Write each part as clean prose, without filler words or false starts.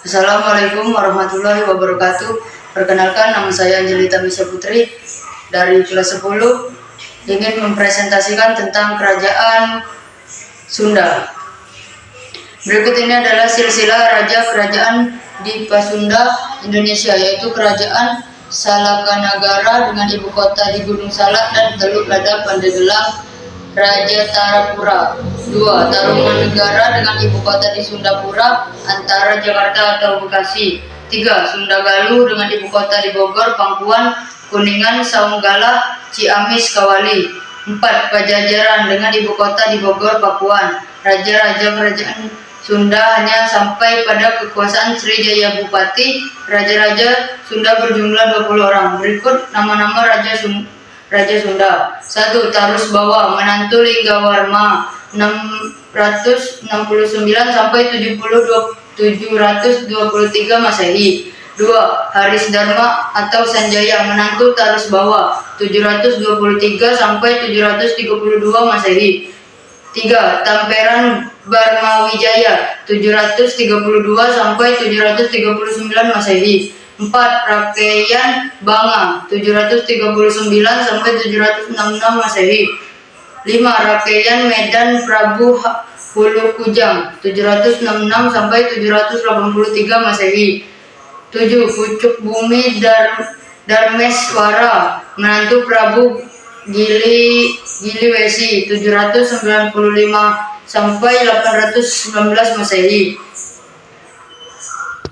Assalamualaikum warahmatullahi wabarakatuh. Perkenalkan, nama saya Angelita Misha Putri dari kelas 10, ingin mempresentasikan tentang kerajaan Sunda. Berikut ini adalah silsilah raja kerajaan di Pasunda, Indonesia, yaitu Kerajaan Salakanagara dengan ibu kota di Gunung Salak dan Teluk Lada Pandeglang, Raja Tarapura. 2. Tarumanegara dengan ibu kota di Sundapura antara Jakarta atau Bekasi. 3. Sundagalu dengan ibu kota di Bogor, Pangkuan, Kuningan, Saunggala, Ciamis, Kawali. 4. Pajajaran dengan ibu kota di Bogor, Pakuan. Raja-raja kerajaan Sunda hanya sampai pada kekuasaan Srijaya Bupati. Raja-raja Sunda berjumlah 20 orang. Berikut nama-nama Raja Sunda. 1. Tarus Bawa, menantu Linggawarma, 669 sampai 723 Masehi. 2. Haris Dharma atau Sanjaya, menantu Tarus Bawa, 723 sampai 732 Masehi. 3. Tamperan Barmawijaya, 732 sampai 739 Masehi. 4. Rakeian Banga, 739 sampai 766 Masehi. 5. Rakeian Medan Prabu Hulu Kujang, 766 sampai 783 Masehi. 7. Pucuk Bumi Darmeswara, menantu Prabu Giliwesi, 795 sampai 819 Masehi.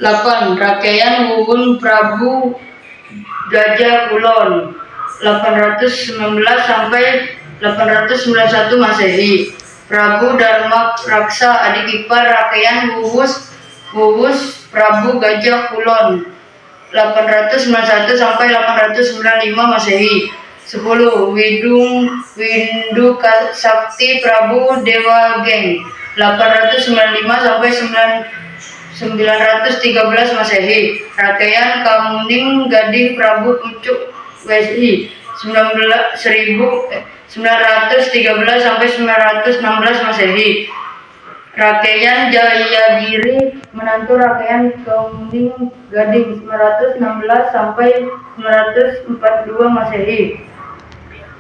8. Rakeian Wuwun Prabu Gajah Kulon, 819 sampai 891 Masehi. Prabu Dharma Raksa, adik ipar Rakeian Wuwus Prabu Gajah Kulon, 891 sampai 895 Masehi. 10. Windu Sakti Prabu Dewageng, 895 sampai 913 Masehi. Rakeian Kamuning Gading Prabu Pucuk Wesi, 1913 sampai 916 Masehi. Rakeian Jayagiri, menantu Rakeian Kamuning Gading, 916 sampai 942 Masehi.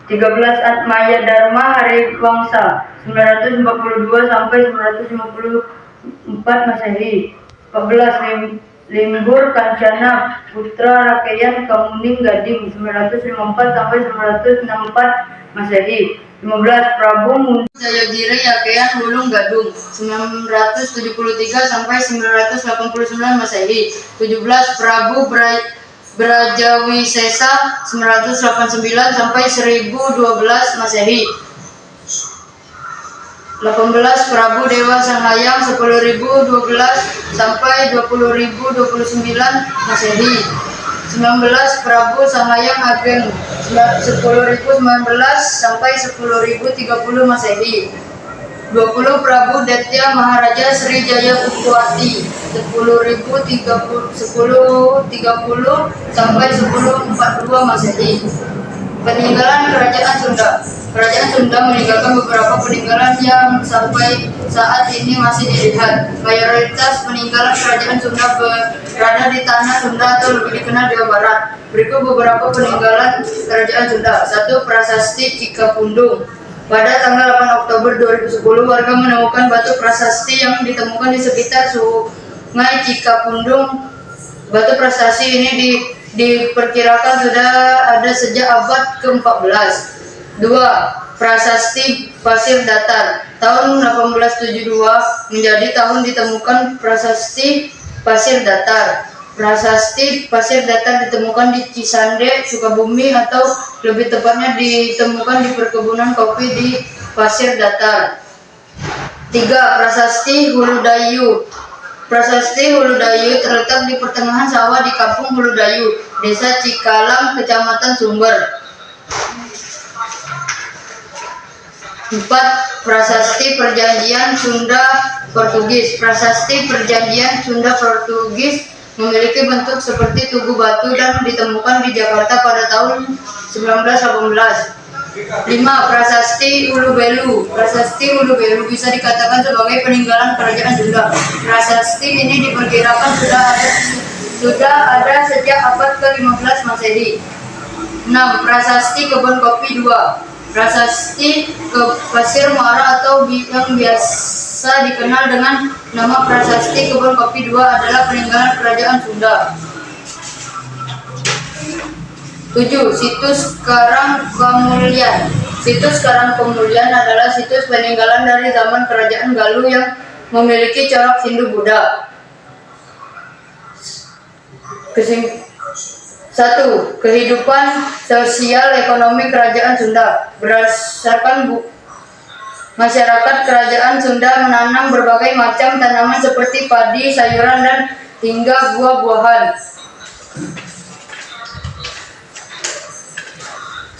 13. Atmaya Dharma Hariwangsa, 942 sampai 954 Masehi. 14. Limbur Kancana putra Rakeian Kamuning Gading, 954 sampai 964 Masehi. 15. Prabu Mundur Jayagiri Rakeian Wulung Gadung, 973 sampai 989 Masehi. 17. Prabu Brajawisesa, 989 sampai 1012 Masehi. 18. Prabu Dewa Sanghayang, 10.012 sampai 20.029 Masehi. 19. Prabu Sanghayang Ageng, 10.019 sampai 10.030 Masehi. 20. Prabu Detya Maharaja Srijaya Ukuwati, 10.030 sampai 1042 Masehi. Peninggalan Kerajaan Sunda. Kerajaan Sunda meninggalkan beberapa peninggalan yang sampai saat ini masih dilihat. Mayoritas peninggalan Kerajaan Sunda berada di tanah Sunda atau lebih dikenal Jawa Barat. Berikut beberapa peninggalan Kerajaan Sunda. 1. Prasasti Cikapundung. Pada tanggal 8 Oktober 2010, warga menemukan batu prasasti yang ditemukan di sekitar Sungai Cikapundung. Batu prasasti ini diperkirakan sudah ada sejak abad ke-14. 2. Prasasti Pasir Datar. Tahun 1872 menjadi tahun ditemukan prasasti Pasir Datar. Prasasti Pasir Datar ditemukan di Cisande, Sukabumi, atau lebih tepatnya ditemukan di perkebunan kopi di Pasir Datar. 3. Prasasti Huludayu. Prasasti Huludayu terletak di pertengahan sawah di Kampung Huludayu, Desa Cikalang, Kecamatan Sumber. 4. Prasasti Perjanjian Sunda Portugis. Prasasti Perjanjian Sunda Portugis memiliki bentuk seperti tugu batu dan ditemukan di Jakarta pada tahun 1918. 5. Prasasti Ulubelu. Prasasti Ulubelu bisa dikatakan sebagai peninggalan kerajaan Sunda. Prasasti ini diperkirakan sudah ada sejak abad ke-15 Masehi. 6. Prasasti Kebun Kopi 2. Prasasti ke Pasir Muara atau yang biasa dikenal dengan nama Prasasti Kebun Kopi 2 adalah peninggalan kerajaan Sunda. 7. Situs Karangkomulian. Situs Karangkomulian adalah situs peninggalan dari zaman kerajaan Galuh yang memiliki corak Hindu-Buddha. 1. Kehidupan sosial ekonomi kerajaan Sunda. Berdasarkan masyarakat kerajaan Sunda menanam berbagai macam tanaman seperti padi, sayuran, dan hingga buah-buahan.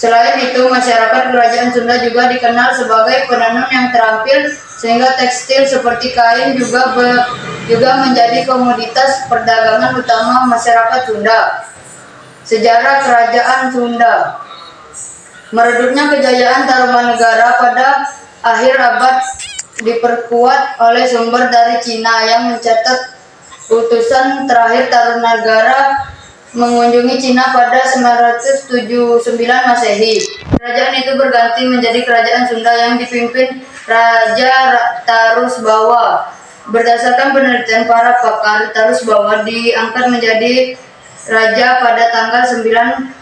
Selain itu, masyarakat kerajaan Sunda juga dikenal sebagai penenun yang terampil, sehingga tekstil seperti kain juga menjadi komoditas perdagangan utama masyarakat Sunda. Sejarah Kerajaan Sunda. Meredupnya kejayaan Tarumanegara pada akhir abad diperkuat oleh sumber dari Cina yang mencatat utusan terakhir Tarumanegara mengunjungi Cina pada 979 Masehi. Kerajaan itu berganti menjadi Kerajaan Sunda yang dipimpin Raja Tarusbawa. Berdasarkan penelitian para pakar, Tarusbawa diangkat menjadi raja pada tanggal 9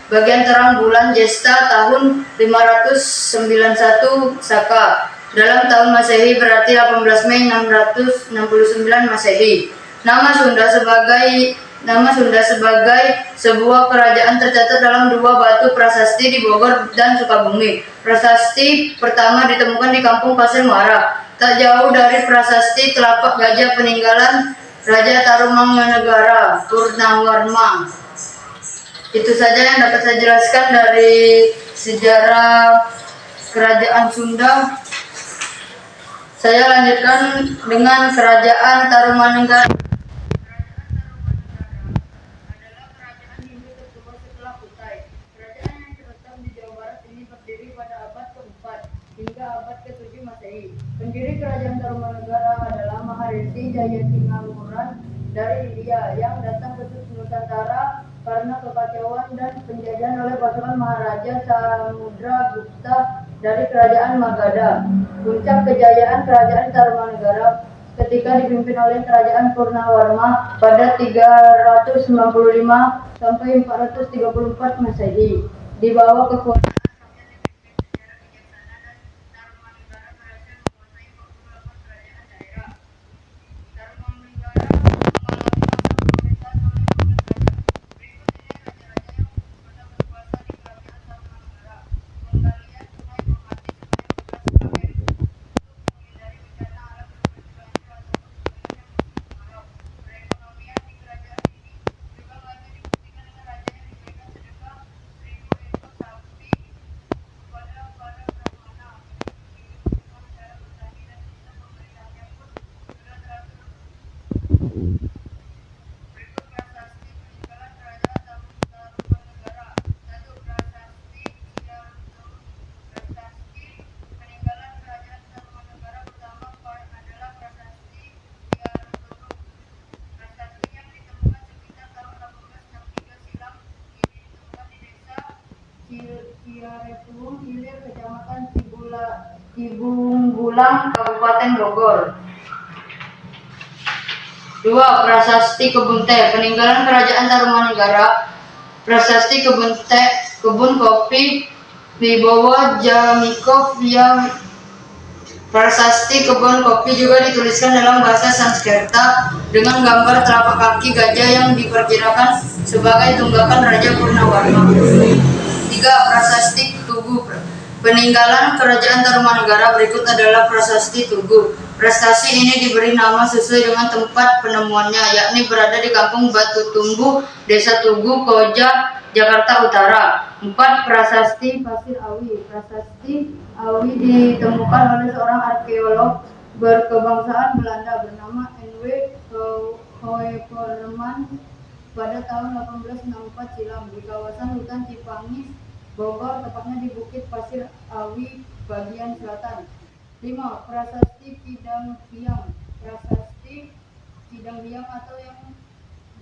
bagian terang bulan Jesta tahun 591 Saka. Dalam tahun Masehi berarti 18 Mei 669 Masehi. Nama Sunda sebagai sebuah kerajaan tercatat dalam 2 batu prasasti di Bogor dan Sukabumi. Prasasti pertama ditemukan di Kampung Pasir Muara, tak jauh dari prasasti Telapak Gajah peninggalan Raja Tarumanegara Purnawarman. Itu saja yang dapat saya jelaskan dari sejarah kerajaan Sunda. Saya lanjutkan dengan kerajaan Tarumanegara. Hingga abad ke-7 Masehi. Pendiri kerajaan Tarumanegara adalah Maharesi Jayasingamuran dari India yang datang ke Nusantara karena kekacauan dan penjajahan oleh pasukan Maharaja Samudragupta dari kerajaan Magadha. Puncak kejayaan kerajaan Tarumanegara ketika dipimpin oleh kerajaan Purnawarman pada 395 sampai 434 Masehi. Di bawah kekuatan Ciaretuung Hilir, Kecamatan Cibunggulang, Kabupaten Bogor. 2. Prasasti Kebun Teh. Peninggalan Kerajaan Tarumanegara. Prasasti Kebun Teh, Kebun Kopi Wibowo Jamikov yang Prasasti Kebun Kopi juga dituliskan dalam bahasa Sanskerta dengan gambar telapak kaki gajah yang diperkirakan sebagai tunggakan Raja Purnawarman. 3. Prasasti Tugu. Peninggalan Kerajaan Tarumanegara berikut adalah Prasasti Tugu. Prasasti ini diberi nama sesuai dengan tempat penemuannya, yakni berada di Kampung Batu Tumbuh, Desa Tugu, Koja, Jakarta Utara. 4. Prasasti Pasir Awi. Prasasti Awi ditemukan oleh seorang arkeolog berkebangsaan Belanda bernama N.W. Hoekerman pada tahun 1864 silam di kawasan hutan Cipangis, Bogor, tepatnya di Bukit Pasir Awi, bagian selatan. 5. Prasasti Kidang Biang. Prasasti Kidang Biang atau yang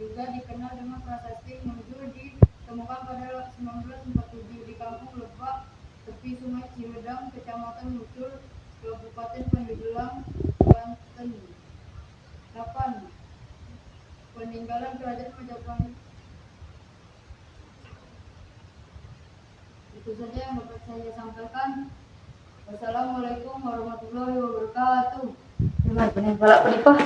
juga dikenal dengan Prasasti Munjul ditemukan pada 1947 di Kampung Lebak, tepi Sungai Ciledang, Kecamatan Mucul, Kabupaten Pandeglang, Banten. 8. Peninggalan Kerajaan Majapahit. Itu saja yang dapat saya sampaikan. Wassalamualaikum warahmatullahi wabarakatuh. Gimana peninggalan penipah?